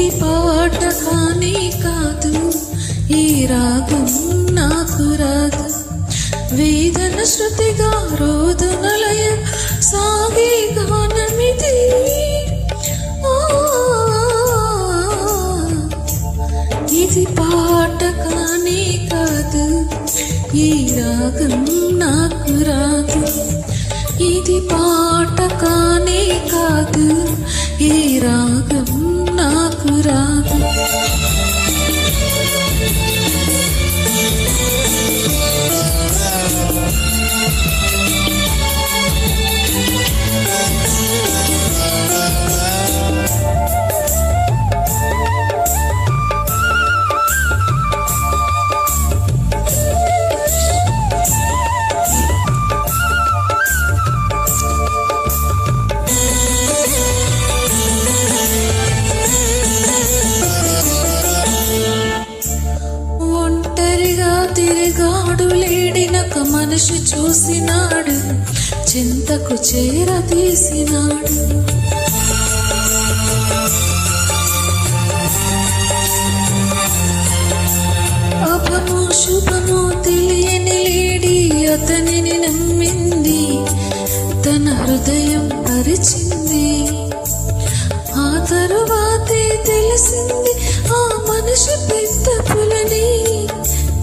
ఇది పాట కానీ కాదు, ఈ రాగం నాకు రాదు. వేదన శృతిగా రోదనలయ సాగే గానమిది. ఇది పాట కానీ కాదు, ఈ రాగం నాకు రాదు. ఇది పాట కానీ కాదు, ఈ రాగం నాకు రాదు. తిరిగాడు లేడినక మనిషి చూసినాడు, చింతకు చేరదీసినాడు. అభము శుభము తెలియని లేడి అతనిని నమ్మింది, తన హృదయం పరిచింది. ఆ తరువాతే తెలిసింది ఆ మనిషి పెద్ద పులని,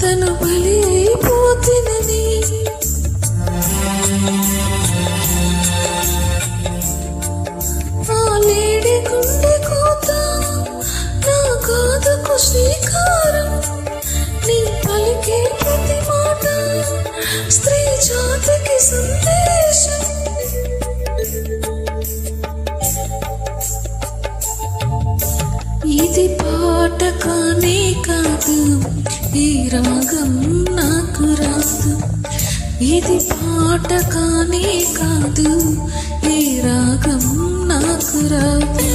తను బలి అయిపోతినని. ఆ లేడి గుండె కోత నా గాథకు శ్రీకారం, నీ పలికే ప్రతి మాట స్త్రీ జాతికి సందేశం. ఇది పాట కానీ కాదు, ఈ రాగం నాకు రాదు. ఇది పాట కానీ కాదు, ఈ రాగం నాకు రాదు.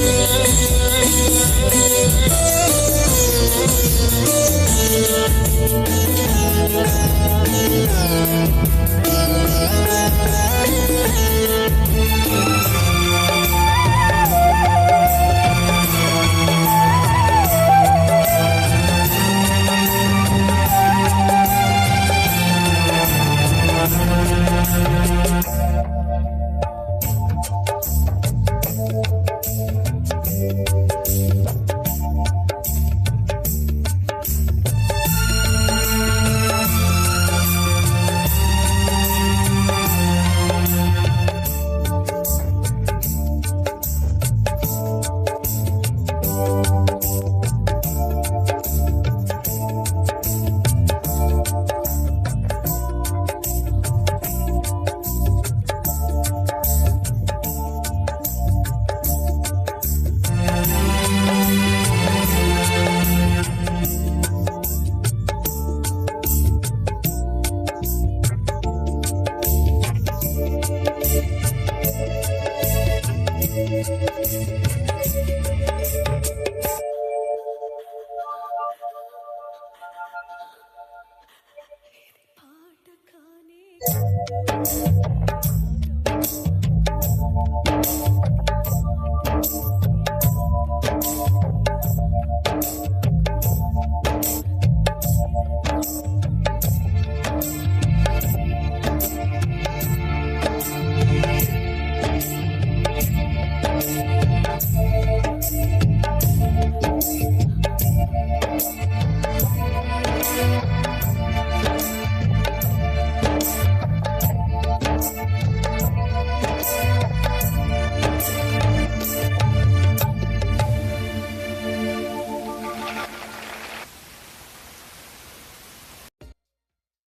పాట కానీ